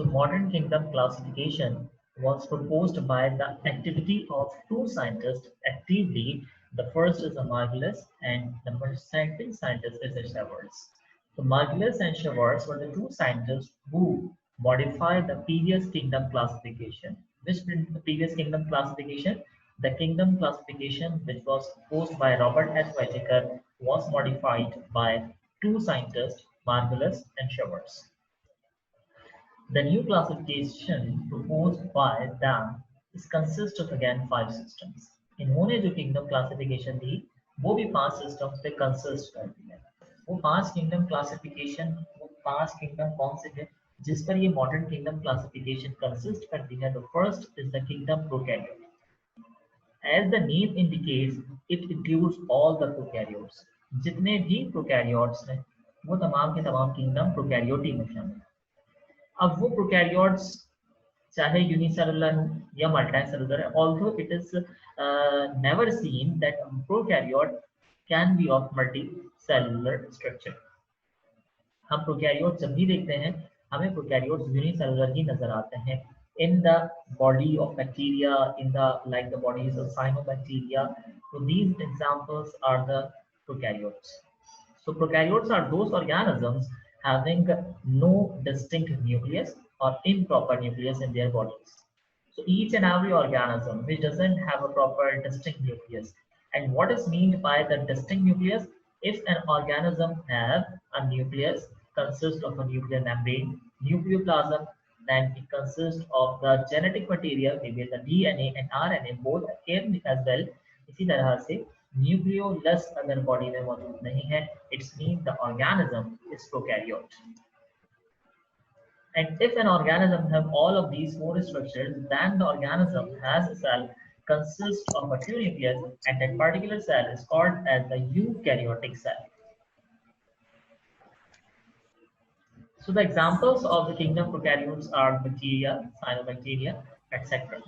So modern kingdom classification was proposed by the activity of two scientists actively. The first is Margulis and the second scientist is Schwarz. So Margulis and Schwarz were the two scientists who modified the previous kingdom classification. Which previous kingdom classification? The kingdom classification which was proposed by Robert H. Whittaker was modified by two scientists, Margulis and Schwarz. The new classification proposed by them is consists of again 5 systems. इन्होंने जो kingdom classification दी वो भी 5 system पे consist करती है. वो 5 kingdom classification, वो 5 kingdom कौन से हैं जिस पर ये मॉडर्न किंगडम क्लासिफिकेशन कंसिस्ट करती है. तो first is the kingdom prokaryote. As the name indicates, it includes all the prokaryotes. जितने भी प्रोकैरियोट्स हैं वो तमाम के तमाम किंगडम प्रोकैरियोटी में शामिल हैं. अब वो प्रोकैरियोट्स चाहे यूनिसेलुलर हो या मल्टीसेलुलर है, although it is never seen that prokaryote can be of multicellular structure. हम प्रोकैरियोट जब भी देखते हैं हमें प्रोकैरियोट्स यूनिसेलुलर ही नजर आते हैं. In the body of bacteria, in the like the bodies of cyanobacteria, so these examples are the prokaryotes. So prokaryotes are those organisms having no distinct nucleus or improper nucleus in their bodies. So each and every organism which doesn't have a proper distinct nucleus. And what is meant by the distinct nucleus? If an organism have a nucleus consists of a nuclear membrane, nucleoplasm, then it consists of the genetic material, maybe the DNA and RNA both in as well. इसी तरह से nucleolus अगर body में मौजूद नहीं है, it's mean the organism is prokaryote. And if an organism have all of these 4 structures, then the organism has a cell consists of a few nucleus, and that particular cell is called as the eukaryotic cell. So the examples of the kingdom prokaryotes are bacteria, cyanobacteria, etc.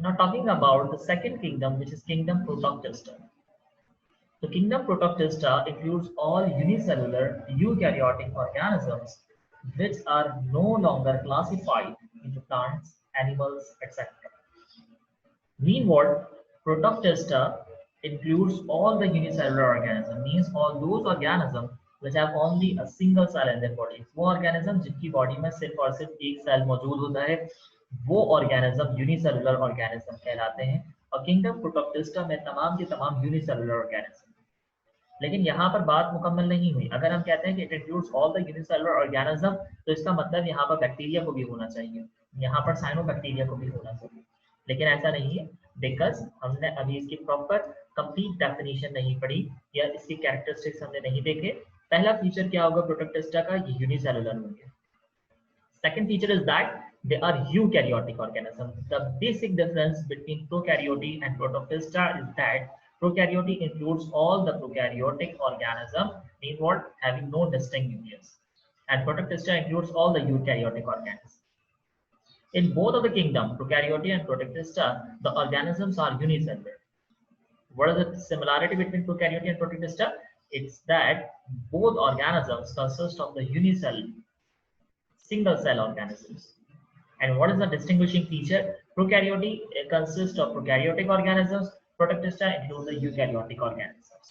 Now talking about the second kingdom, which is kingdom Protoctista. The kingdom Protoctista includes all unicellular eukaryotic organisms which are no longer classified into plants, animals, etc. Meanwhile, Protoctista includes all the unicellular organisms, means all those organisms which have only a single cell in their body. वो organism जिनकी body में सिर्फ और सिर्फ एक cell मौजूद होता है वो organism unicellular organism कहलाते हैं. और kingdom Protoctista में तमाम के तमाम unicellular organism. लेकिन यहाँ पर बात मुकम्मल नहीं हुई. अगर हम कहते हैं कि it includes all the unicellular organism, तो इसका मतलब यहाँ पर बैक्टीरिया को भी होना चाहिए, यहाँ पर साइनोबैक्टीरिया को भी होना चाहिए. लेकिन ऐसा नहीं है, बिकॉज हमने अभी इसकी प्रॉपर कंप्लीट डेफिनेशन नहीं पढ़ी या इसके कैरेक्टरिस्टिक्स हमने नहीं देखे. पहला फीचर क्या होगा प्रोटोक्टिस्टा का? ये यूनिसेलुलर होंगे. Second feature is that they are eukaryotic organisms. The basic difference between prokaryote and protoctista is that prokaryote includes all the prokaryotic organisms, meanwhile having no distinct nucleus, and protoctista includes all the eukaryotic organisms. In both of the kingdom, prokaryote and protoctista, the organisms are unicellular. What is the similarity between prokaryote and protoctista? It's that both organisms consist of the unicellular, single cell organisms. And what is the distinguishing feature? Prokaryote consists of prokaryotic organisms, protoctista includes the eukaryotic organisms.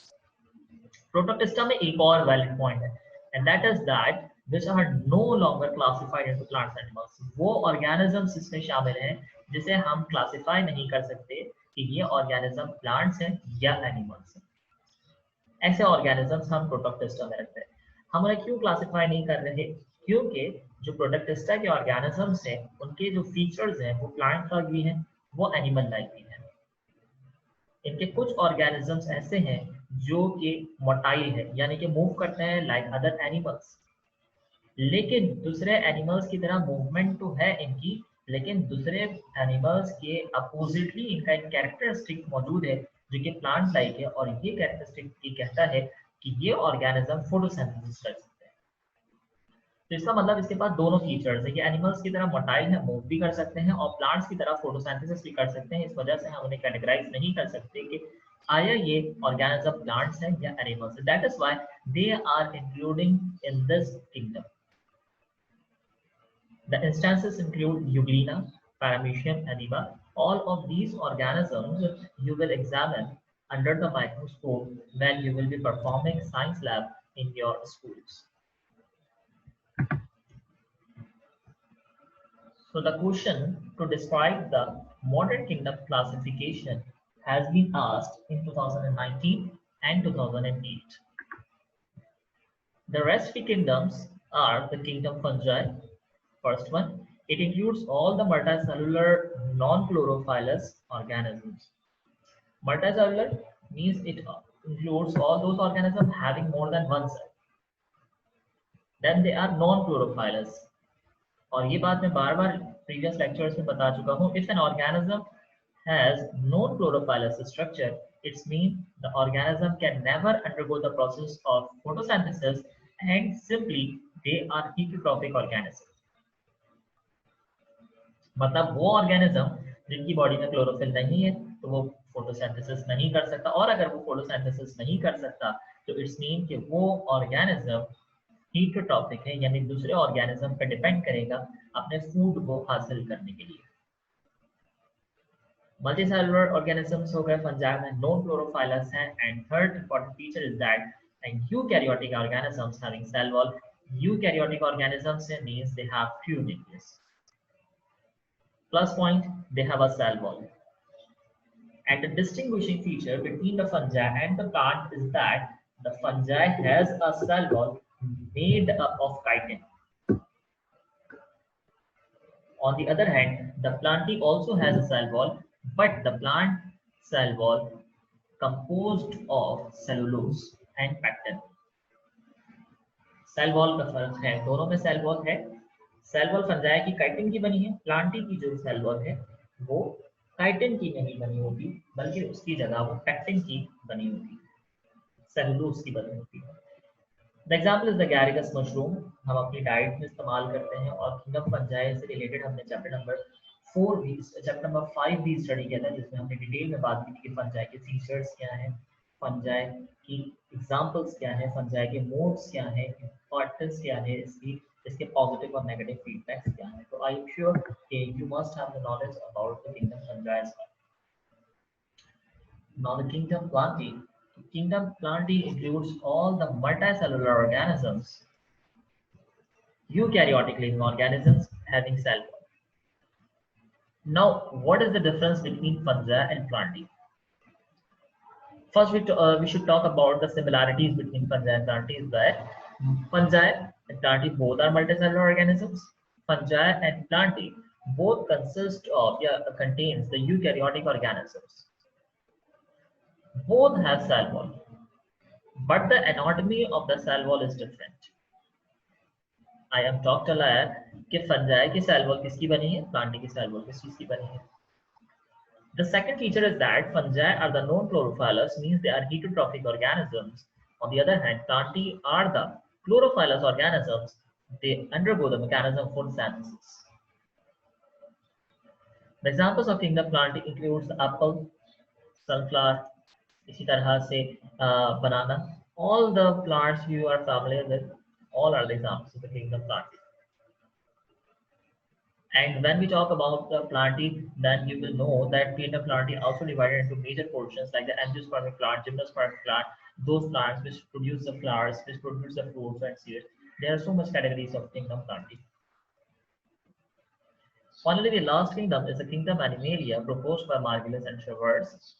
Protoctista में एक और valid point है, and that is that which are no longer classified into plants and animals. वो organisms इसमें शामिल हैं जिसे हम classify नहीं कर सकते कि ये organism plants हैं या animals हैं. ऐसे organisms हम protoctista में रखते हैं. हम उन्हें क्यों classify नहीं कर रहे? क्योंकि जो प्रोटोक्टिस्टा के ऑर्गेनिजम्स हैं उनके जो फीचर्स हैं वो प्लांट लाइक भी हैं, वो एनिमल लाइक भी हैं. इनके कुछ ऑर्गेनिजम्स ऐसे हैं जो कि मोटाइल है, यानी कि मूव करते हैं लाइक अदर एनिमल्स, लेकिन दूसरे एनिमल्स की तरह मूवमेंट तो है इनकी, लेकिन दूसरे एनिमल्स के अपोजिटली इनका एक कैरेक्टरिस्टिक मौजूद है जो कि प्लांट लाइक है, और ये कैरेक्टरिस्टिक ये कहता है कि ये ऑर्गेनिज्म फोटोसिंथेसिस कर सकते हैं. तो इसका मतलब इसके पास दोनों फीचर्स है कि एनिमल्स की तरह मोटाइल है, मूव भी कर सकते हैं, और प्लांट्स की तरह फोटोसिंथेसिस भी कर सकते हैं. इस वजह से हम उन्हें कैटेगराइज नहीं कर सकते कि आया ये ऑर्गेनिज्म प्लांट्स हैं या एनिमल्स हैं? That is why they are including in this kingdom. The instances include Euglena, Paramecium, Amoeba. All of these organisms you will examine under the microscope when you will be performing science lab in your schools. So the question to describe the modern kingdom classification has been asked in 2019 and 2008. The rest three kingdoms are the kingdom fungi. First one, it includes all the multicellular non-chlorophyllous organisms. Multicellular means it includes all those organisms having more than one cell. Then they are non-chlorophyllous. और ये बात मैं बार बार previous lectures में बता चुका हूँ. If an organism has non-chlorophyllous structure, it means the organism can never undergo the process of photosynthesis and simply they are heterotrophic organisms. मतलब वो ऑर्गेनिज्म जिनकी बॉडी में क्लोरोफिल नहीं है तो वो फोटोसिंथेसिस नहीं कर सकता, और अगर वो फोटोसिंथेसिस नहीं कर सकता तो इट्स मीन कि वो ऑर्गेनिज्म हीटरोट्रॉपिक है, यानी दूसरे ऑर्गेनिज्म पे डिपेंड करेगा अपने फूड को हासिल करने के लिए. मल्टीसेलुलर ऑर्गेनिजम्स हो गए, फंजाई में नॉन क्लोरोफाइलस हैं. And third important feature is that eukaryotic organisms having cell wall. Eukaryotic organisms means they have few nucleus. Plus point, they have a cell wall. And the distinguishing feature between the fungi and the plant is that the fungi has a cell wall made up of chitin. On the other hand, the plantae also has a cell wall, but the plant cell wall composed of cellulose and pectin. Cell wall का फर्क है, दोनों में cell wall है. Cell wall fungi की chitin की बनी है, प्लांटी की जो सेल वॉल है वो काइटिन की नहीं बनी होती, बल्कि उसकी जगह वो पेक्टिन की बनी होती है, सेलुलोज की बनी होती है. The example is the Agaricus mushroom. हम अपनी डाइट में इस्तेमाल करते हैं, और किंगडम फंजाई से रिलेटेड हमने चैप्टर नंबर 5 भी स्टडी किया था, जिसमें हमने डिटेल में बात की थी कि फंजाई के फीचर्स क्या हैं, फंजाई की एग्जांपल्स क्या हैं, फंजाई के मोड्स क्या हैं, इंपॉर्टेंस क्या है इसके पॉजिटिव और नेगेटिव फीडबैक्स क्या हैं. तो आई एम श्योर कि you must have the knowledge about the kingdom fungi. Now the kingdom Plantae. Kingdom Plantae includes all the multicellular organisms, eukaryotic living organisms having cell wall. Now, what is the difference between fungi and Plantae? First, we should talk about the similarities between fungi and Plantae. Is that fungi and Plantae both are multicellular organisms. Fungi and Plantae both consist of contains the eukaryotic organisms. Both have cell wall, but the anatomy of the cell wall is different. I am talked earlier कि fungi की cell wall किसकी बनी है, Plantae की cell wall किस चीज की बनी है. The second feature is that fungi are the non-chlorophyllous, means they are heterotrophic organisms. On the other hand, Plantae are the chlorophyllous organisms. They undergo the mechanism of photosynthesis. The examples of kingdom Plantae includes the apple, sunflower, इसी तरह से banana. All the plants you are familiar with, all are the examples of the kingdom Plantae. And when we talk about the Plantae, then you will know that kingdom Plantae also divided into major portions like the angiospermic plant, gymnospermic plant, those plants which produce the flowers, which produce the fruits and seeds. There are so much categories of kingdom Plantae. Finally, the last kingdom is the kingdom Animalia, proposed by Margulis and Schwartz,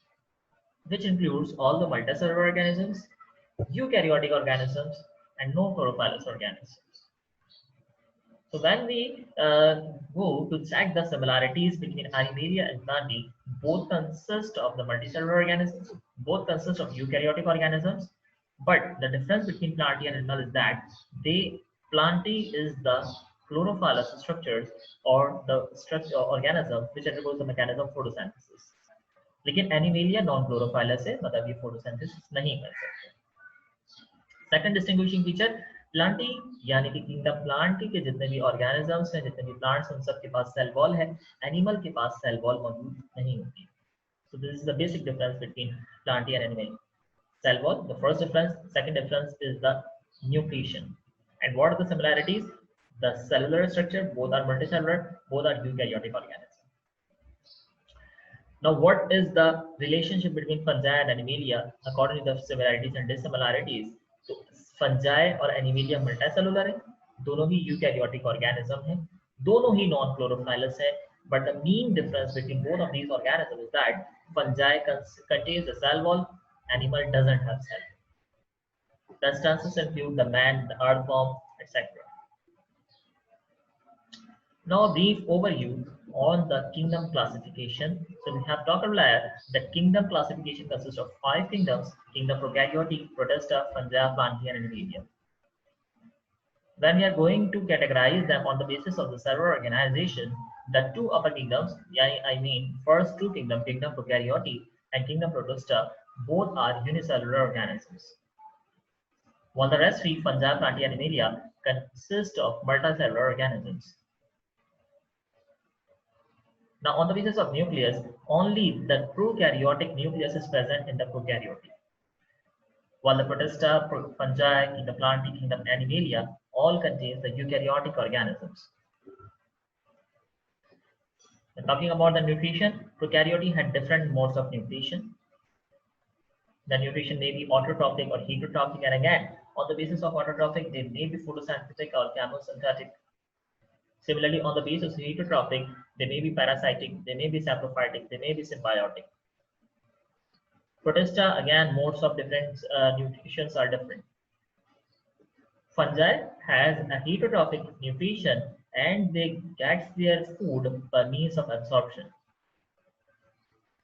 which includes all the multicellular organisms, eukaryotic organisms, and non-chlorophyllous organisms. So when we go to check the similarities between Animalia and Plantae, both consist of the multicellular organisms, both consist of eukaryotic organisms, but the difference between Plantae and animal is that Plantae is the chlorophyllous structures or the structure organism which undergoes the mechanism of photosynthesis. लेकिन animalia non chlorophyllous है, मतलब ये photosynthesis नहीं कर सकते. Second distinguishing feature, Plantae यानी कि kingdom Plantae के जितने भी ऑर्गेनिजम्स हैं, जितने भी प्लांट्स, उन सब के पास सेल वॉल है. एनिमल के पास सेल वॉल मौजूद नहीं होती. So this is the basic difference between plantae and animalia. Cell wall, the first difference. Second difference is the nucleation. And what are the similarities? The cellular structure, both are multicellular, both are eukaryotic organisms. Now, what is the relationship between fungi and animalia according to the similarities and dissimilarities? तो fungi और animalia multicellular है, दोनों ही eukaryotic organism हैं, दोनों ही non-chlorophyllous है, but the main difference between both of these organisms is that fungi contains the cell wall, animal doesn't have cell. The instances include the man, the earthworm, etc. Now a brief overview on the kingdom classification. So we have talked about that kingdom classification consists of 5 kingdoms: kingdom prokaryotic, protista, fungi, plantae, and animalia. When we are going to categorize them on the basis of the cellular organization, the 2 upper kingdoms, I mean first 2 kingdom, kingdom prokaryotic and kingdom protista, both are unicellular organisms. While the rest 3, fungi, plantae, and animalia, consist of multicellular organisms. Now, on the basis of nucleus, only the prokaryotic nucleus is present in the prokaryotic. While the protista, fungi, kingdom plantae, kingdom animalia all contains the eukaryotic organisms. And talking about the nutrition, prokaryotic had different modes of nutrition. The nutrition may be autotrophic or heterotrophic, and again, on the basis of autotrophic, they may be photosynthetic or chemosynthetic. Similarly, on the basis of heterotrophic, they may be parasitic, they may be saprophytic, they may be symbiotic. Protista, again, modes of different nutritions are different. Fungi has a heterotrophic nutrition and they get their food by means of absorption.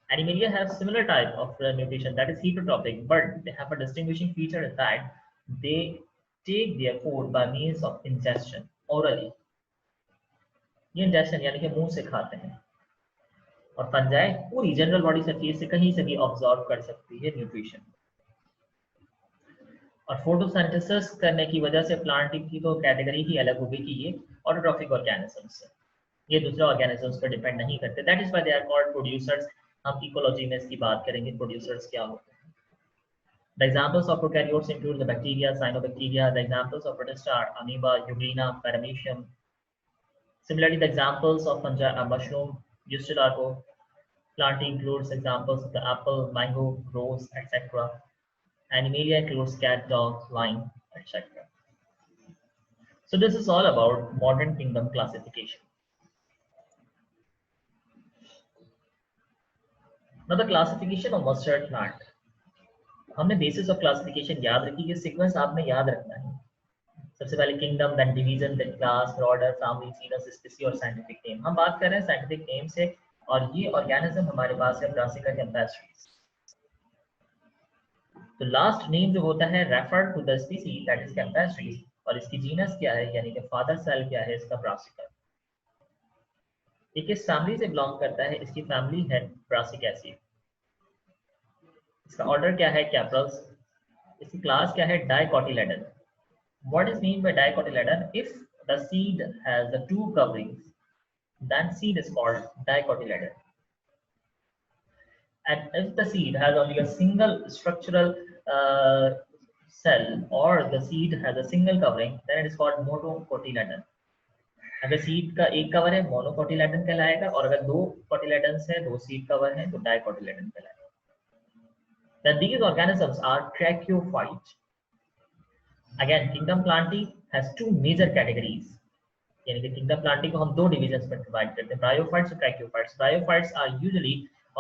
Animalia have similar type of nutrition, that is heterotrophic, but they have a distinguishing feature in that they take their food by means of ingestion, orally. ये injection यानी कि मुंह से खाते हैं, और fungi पूरी general body surface से कहीं से भी ऑब्जॉर्व कर सकती है न्यूट्रिशन। और फोटोसिंथेसिस करने की वजह से प्लांट की तो कैटेगरी ही अलग हो गई कि ये ऑटोट्रॉफिक ऑर्गेनिजम्स है, ये दूसरे ऑर्गेनिजम्स पर डिपेंड नहीं करते। That is why they are called producers. हम इकोलॉजी में इसकी बात करेंगे, प्रोड्यूसर्स क्या होते हैं। The examples of prokaryotes include the bacteria, cyanobacteria. The examples of protista are amoeba, euglena, paramecium. Similarly, the examples of fungi are mushroom, Eustolarco. Plantae includes examples of the apple, mango, rose, etc. Animalia includes cat, dog, lion, etc. So this is all about modern kingdom classification. Now the classification of mustard plant. हमने basis of classification याद रखी, ये sequence आपने याद रखना है। सबसे पहले kingdom, then division, then class, फिर ऑर्डर, फैमिली, जीनस, स्पीसी और साइंटिफिक नेम। हम बात कर रहे हैं साइंटिफिक नेम से, और ये ऑर्गेनिज्म हमारे पास है ब्रासिका कैम्पेस्ट्रीज। तो लास्ट नेम जो होता है referred to the species, that is campestris, और इसकी जीनस क्या है यानी कि फादर सेल क्या है इसका, ब्रासिका। ये किस फैमिली से बिलोंग करता है, इसकी फैमिली है ब्रासिकेसी। इसका ऑर्डर क्या है, कैप्रल्स। इसकी क्लास क्या है, dicotyledon. What is meant by dicotyledon? If the seed has the 2 coverings, then seed is called dicotyledon. And if the seed has only a single structural cell, or the seed has a single covering, then it is called monocotyledon. अगर seed का एक cover है monocotyledon कहलाएगा, और अगर 2 cotyledons है, 2 seed cover है, तो dicotyledon कहलाएगा। Then these organisms are tracheophyte. Again, kingdom plantae has 2 major categories. यानी कि kingdom plantae को हम 2 divisions में divide करते हैं, bryophytes और tracheophytes. Bryophytes are usually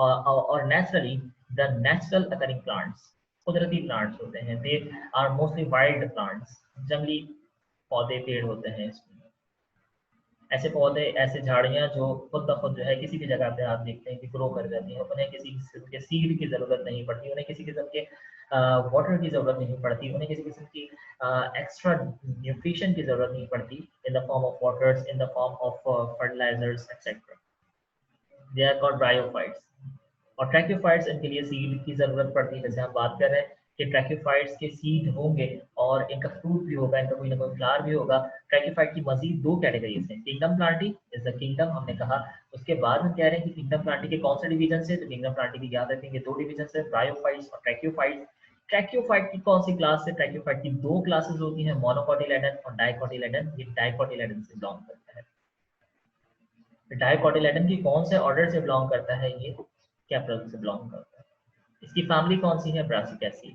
or naturally the natural occurring plants. कुदरती plants होते हैं. They are mostly wild plants. जंगली पौधे, पेड़ होते हैं इसमें। ऐसे पौधे, ऐसे झाड़ियां जो खुद ब खुद जो है किसी भी जगह पे आप देखते हैं कि ग्रो कर जाती हैं, उन्हें किसी किस्म के सीड की जरूरत नहीं पड़ती, उन्हें किसी किस्म के वाटर की जरूरत नहीं पड़ती, उन्हें किसी किस्म की एक्स्ट्रा न्यूट्रिशन की जरूरत नहीं पड़ती in the form of waters, in the form of fertilizers etcetera. They are called bryophytes. और ट्रैक्योफाइट्स, इनके लिए सीड की जरूरत पड़ती है। जैसे हम बात कर रहे हैं कि ट्रैक्योफाइट्स के सीड होंगे और इनका फ्रूट भी होगा, इनका कोई ना कोई फ्लावर भी होगा। ट्रैक्योफाइट की मजीद दो कैटेगरीज हैं, kingdom Plantae is the kingdom हमने कहा। उसके बाद हम कह रहे हैं कि किंगडम प्लांटी के कौन से डिवीजन से, तो किंगडम प्लांटी की याद रखेंगे दो डिवीजन है, ब्रायोफाइट्स और ट्रैक्योफाइट्स। ट्रैक्योफाइट की कौन सी क्लास है, ट्रैक्योफाइट की दो क्लासेस होती हैं, मोनोकोटिलेडन और डाइकोटिलेडन। ये डाइकोटिलेडन से बिलोंग करता है। डाइकोटिलेडन की कौन से ऑर्डर से बिलोंग करता है, ये कैप्रल से बिलोंग करता है। इसकी फैमिली कौन सी है, ब्रासिकेसी।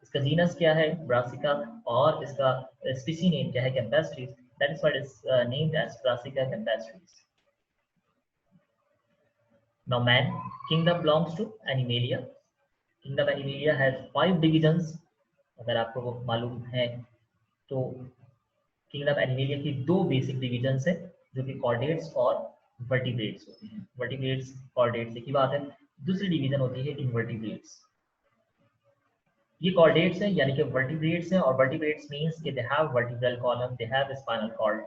इसका जीनस क्या है, ब्रासिका, और इसका स्पीसी नेम क्या है, campestris. That is what is named as Brassica campestris. Now man kingdom belongs to Animalia. Kingdom Animalia has 5 divisions. अगर आपको वो मालूम है तो किंगडम एनिमेलिया की दो बेसिक डिविजन्स है, जो कि कॉर्डेट्स और वर्टिब्रेट्स होती हैं। वर्टिब्रेट्स कॉर्डेट्स एक ही बात है। दूसरी डिवीजन होती है इनवर्टिब्रेट्स। ये कॉर्डेट्स हैं यानी कि वर्टिब्रेट्स हैं, और वर्टिब्रेट्स मींस कि they have vertebral column, they have spinal cord,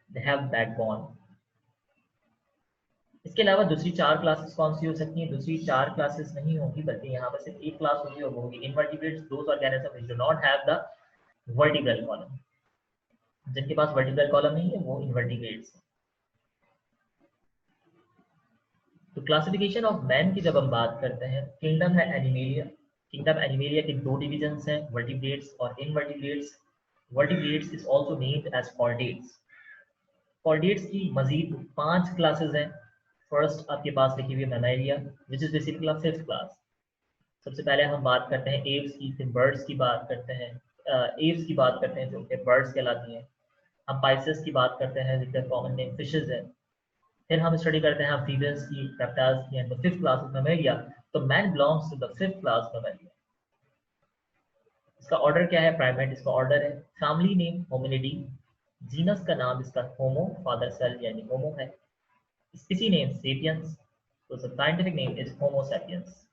they have backbone. इसके अलावा दूसरी चार क्लासेस कौन सी हो सकती हैं, दूसरी चार क्लासेस नहीं होगी, बल्कि यहाँ पर सिर्फ एक क्लास होगी, और वो होगी invertebrates, those organism which do not have the vertebral column. जिनके पास वर्टिब्रल कॉलम नहीं है वो इनवर्टिब्रेट्स हैं। तो क्लासिफिकेशन ऑफ मैन की जब हम बात करते हैं, किंगडम है एनिमेलिया। किंगडम एनिमेलिया के दो डिविजन्स हैं, वर्टिब्रेट्स और invertebrates. Vertebrates is also named as chordates. Chordates की मजीद 5 क्लासेस हैं। फर्स्ट आपके पास लिखी हुई है Mammalia, which is basically fifth class. सबसे पहले हम बात करते हैं एव्स की, फिर बर्ड्स की बात करते हैं, एव्स की बात करते हैं जो कि बर्ड्स कहलाती हैं। हम पाइसेस की बात करते हैं जिनका कॉमन नेम फिशेज है। फिर हम स्टडी करते हैं एम्फीबियंस की, रेप्टाइल्स की, and the fifth class is Mammalia. तो man belongs to the fifth class Mammalia. इसका ऑर्डर क्या है, प्राइमेट इसका ऑर्डर है। Family name Hominidae. जीनस का नाम इसका होमो, फादर सेल यानी होमो है। स्पीसी नेम सेपियंस, तो scientific name is homo sapiens.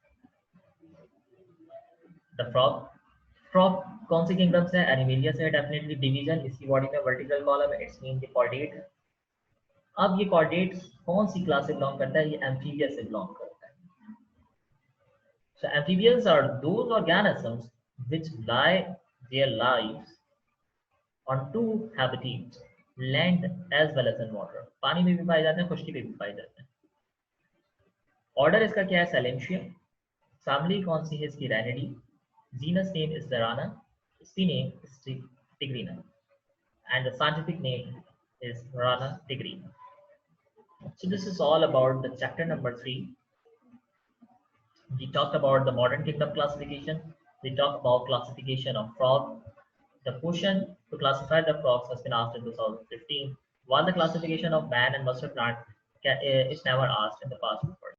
The frog. Frog कौन सी किंगडम से है, एनिमेलिया से है डेफिनेटली। डिवीजन, इसकी बॉडी में वर्टिकल कॉलम है, इट्स मीन द कॉर्डेट है। अब ये कॉर्डेट कौन सी क्लास से बिलोंग करता है, ये एम्फीबिया से बिलोंग करता है। So amphibians are those organisms which lie their lives on two habitats, land as well as in water. पानी में भी पाए जाते हैं, खुश्की में भी पाए जाते हैं। ऑर्डर इसका क्या है, सैलेंशिया। फैमिली कौन सी है इसकी, Ranidae. Genus name is Zarana. Species name is Tigrina. And the scientific name is Rana tigrina. So this is all about the chapter number 3. We talked about the modern kingdom classification. We talked about classification of frog. The question to classify the frogs has been asked in 2015, while the classification of man and mustard plant is never asked in the past.